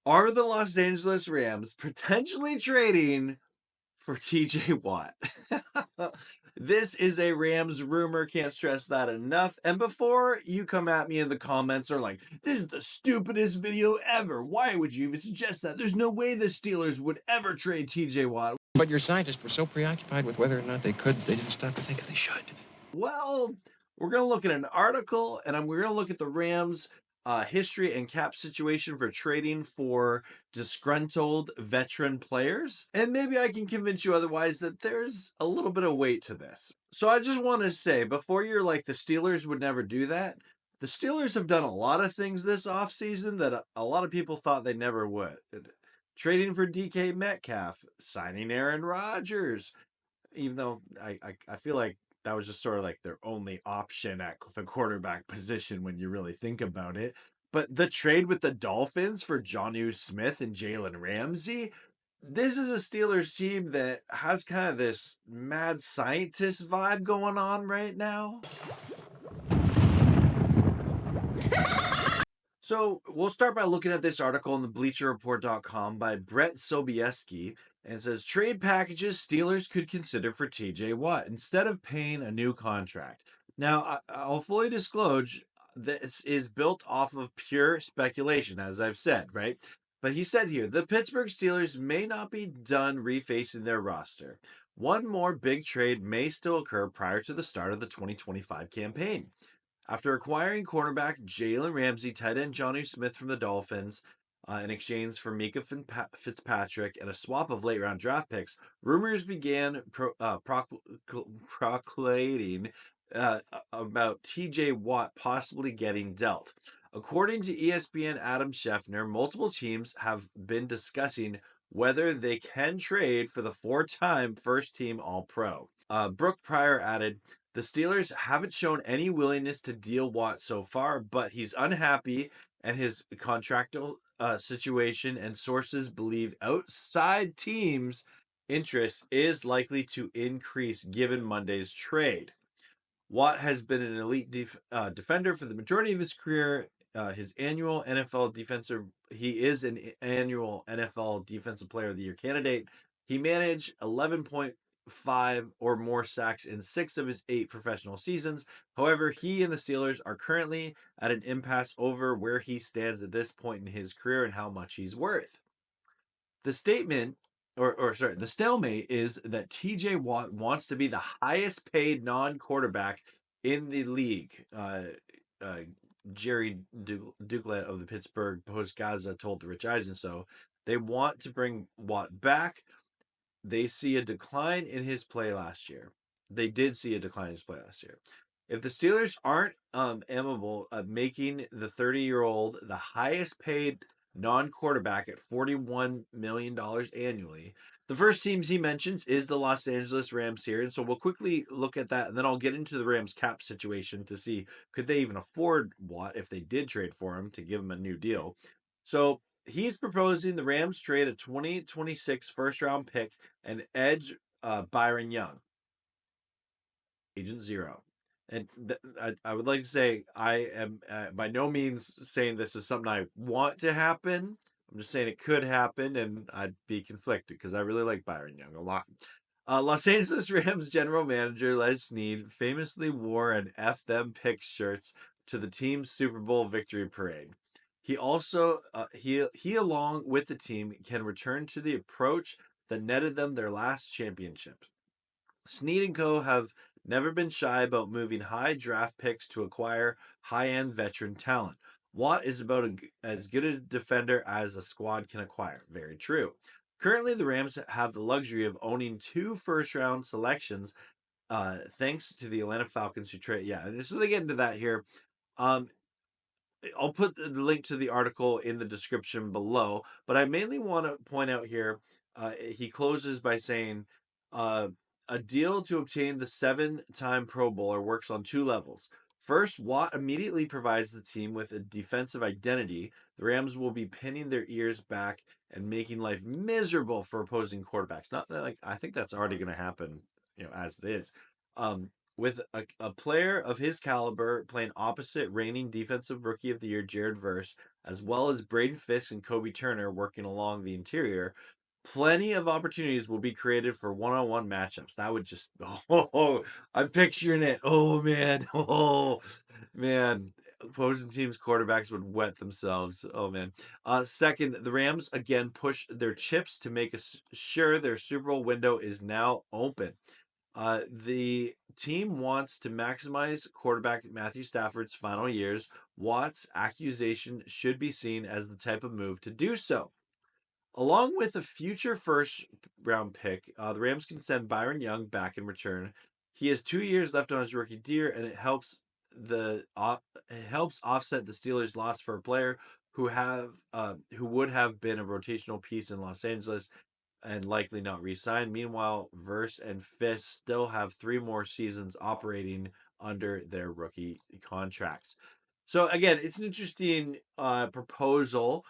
Are the Los Angeles Rams potentially trading for TJ Watt? This is a Rams rumor, can't stress that enough. And before you come at me in the comments or like, this is the stupidest video ever. Why would you even suggest that? There's no way the Steelers would ever trade TJ Watt. But your scientists were so preoccupied with whether or not they could, they didn't stop to think if they should. Well, we're going to look at an article and we're going to look at the Rams' history and cap situation for trading for disgruntled veteran players. And maybe I can convince you otherwise that there's a little bit of weight to this. So I just want to say, before you're like, the Steelers would never do that, the Steelers have done a lot of things this offseason that a lot of people thought they never would. Trading for DK Metcalf, signing Aaron Rodgers, even though I feel like that was just sort of like their only option at the quarterback position when you really think about it. But the trade with the Dolphins for Jonnu Smith and Jalen Ramsey, this is a Steelers team that has kind of this mad scientist vibe going on right now. So we'll start by looking at this article on the BleacherReport.com by Brett Sobieski, and it says trade packages Steelers could consider for TJ Watt instead of paying a new contract. Now, I'll fully disclose this is built off of pure speculation, as I've said, right? But he said here the Pittsburgh Steelers may not be done refacing their roster. One more big trade may still occur prior to the start of the 2025 campaign. After acquiring cornerback Jalen Ramsey, tight end Jonnu Smith from the Dolphins, in exchange for Mika Fitzpatrick and a swap of late round draft picks, rumors began proclaiming about TJ Watt possibly getting dealt. According to ESPN Adam Schefter, multiple teams have been discussing whether they can trade for the four-time first-team All-Pro. Brooke Pryor added, the Steelers haven't shown any willingness to deal Watt so far, but he's unhappy and his contractual situation, and sources believe outside teams' interest is likely to increase given Monday's trade. Watt has been an elite defender for the majority of his career. His annual NFL defensive, he is an annual NFL Defensive Player of the Year candidate. He managed 11.5 or more sacks in 6 of his 8 professional seasons. However, he and the Steelers are currently at an impasse over where he stands at this point in his career and how much he's worth. The statement, the stalemate is that TJ Watt wants to be the highest paid non-quarterback in the league. Jerry Duclat of the Pittsburgh Post-Gaza told the Rich Eisen so. They want to bring Watt back. They see a decline in his play last year. They did see a decline in his play last year. If the Steelers aren't amenable at making the 30-year-old the highest paid non-quarterback at $41 million annually, the first teams he mentions is the Los Angeles Rams here. And so we'll quickly look at that, and then I'll get into the Rams cap situation to see could they even afford Watt if they did trade for him to give him a new deal. So he's proposing the Rams trade a 2026 first-round pick and edge Byron Young, Agent Zero. And I would like to say I am by no means saying this is something I want to happen. I'm just saying it could happen, and I'd be conflicted because I really like Byron Young a lot. Los Angeles Rams general manager Les Snead famously wore an F them pick shirts to the team's Super Bowl victory parade. He also he along with the team can return to the approach that netted them their last championship. Snead and Co. have never been shy about moving high draft picks to acquire high-end veteran talent. Watt is about as good a defender as a squad can acquire. Very true. Currently, the Rams have the luxury of owning 2 first-round selections, thanks to the Atlanta Falcons who trade. Yeah, so they get into that here. I'll put the link to the article in the description below, but I mainly want to point out here, he closes by saying, a deal to obtain the 7-time Pro Bowler works on 2 levels. First, Watt immediately provides the team with a defensive identity. The Rams will be pinning their ears back and making life miserable for opposing quarterbacks. Not that, like, I think that's already going to happen, as it is. with a player of his caliber playing opposite reigning Defensive Rookie of the Year Jared Verse, as well as Braden Fisk and Kobe Turner working along the interior, plenty of opportunities will be created for one-on-one matchups. That would just I'm picturing it. Oh man. Oh man. Opposing teams' quarterbacks would wet themselves. Oh man. Second, the Rams again push their chips to make sure their Super Bowl window is now open. The team wants to maximize quarterback Matthew Stafford's final years. Watt's accusation should be seen as the type of move to do so. Along with a future first round pick, the Rams can send Byron Young back in return. He has 2 years left on his rookie deal, and it helps offset the Steelers' loss for a player who would have been a rotational piece in Los Angeles and likely not re-signed. Meanwhile, Verse and Fisk still have 3 more seasons operating under their rookie contracts. So again, it's an interesting proposal.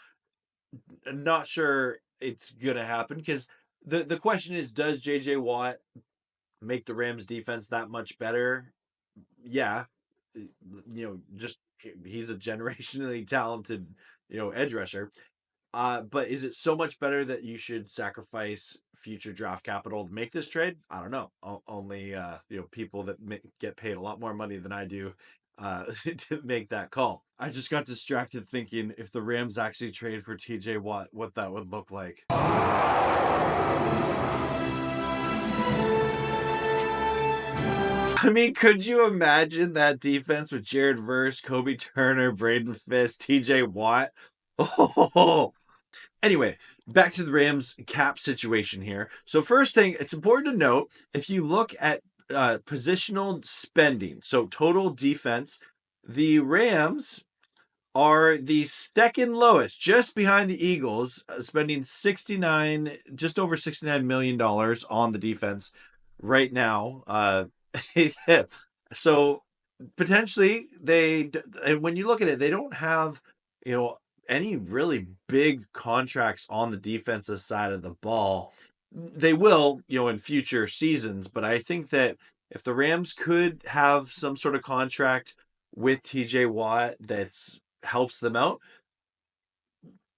Not sure it's gonna happen because the question is, does JJ Watt make the Rams defense that much better? Yeah, just he's a generationally talented, edge rusher. But is it so much better that you should sacrifice future draft capital to make this trade? I don't know. Only people that get paid a lot more money than I do to make that call. I just got distracted thinking if the Rams actually trade for TJ Watt, what that would look like. I mean, could you imagine that defense with Jared Verse, Kobe Turner, Braden Fisk, TJ Watt? Oh, anyway, back to the Rams cap situation here. So first thing, it's important to note, if you look at positional spending, so total defense, the Rams are the second lowest, just behind the Eagles, spending just over $69 million on the defense right now. So potentially and when you look at it, they don't have, any really big contracts on the defensive side of the ball. They will, in future seasons, but I think that if the Rams could have some sort of contract with TJ Watt that's helps them out,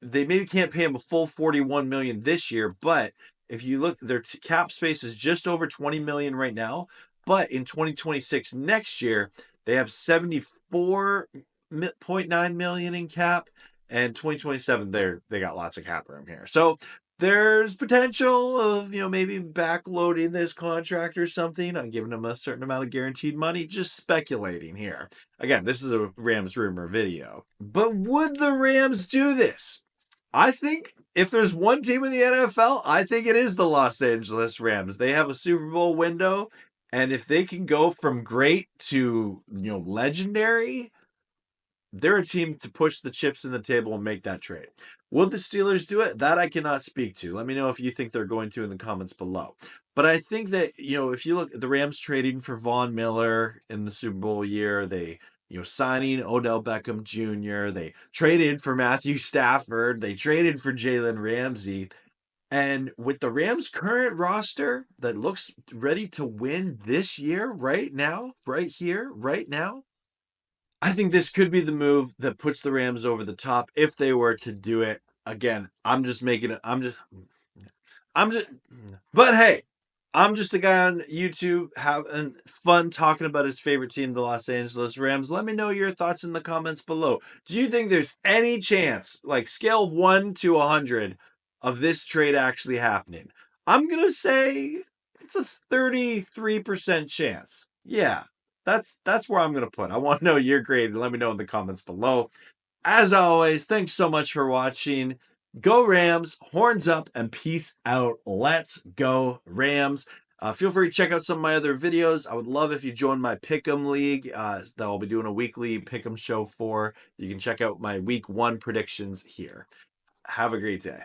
they maybe can't pay him a full 41 million this year, but if you look, their cap space is just over 20 million right now, but in 2026 next year, they have 74.9 million in cap, and 2027 they got lots of cap room here. So there's potential of, maybe backloading this contract or something, giving them a certain amount of guaranteed money. Just speculating here. Again, this is a Rams rumor video. But would the Rams do this? I think if there's one team in the NFL, I think it is the Los Angeles Rams. They have a Super Bowl window, and if they can go from great to, legendary, they're a team to push the chips in the table and make that trade. Will the Steelers do it? That I cannot speak to. Let me know if you think they're going to in the comments below. But I think that, if you look at the Rams trading for Von Miller in the Super Bowl year, they, signing Odell Beckham Jr., they traded for Matthew Stafford, they traded for Jalen Ramsey. And with the Rams' current roster that looks ready to win this year, right now, right here, right now, I think this could be the move that puts the Rams over the top if they were to do it. Again, but hey, I'm just a guy on YouTube having fun talking about his favorite team, the Los Angeles Rams. Let me know your thoughts in the comments below. Do you think there's any chance, like scale of 1 to 100, of this trade actually happening? I'm going to say it's a 33% chance. Yeah. That's where I'm going to put. I want to know your grade. Let me know in the comments below. As always, thanks so much for watching. Go Rams, horns up, and peace out. Let's go Rams. Feel free to check out some of my other videos. I would love if you join my Pick'em League that I'll be doing a weekly Pick'em show for. You can check out my week 1 predictions here. Have a great day.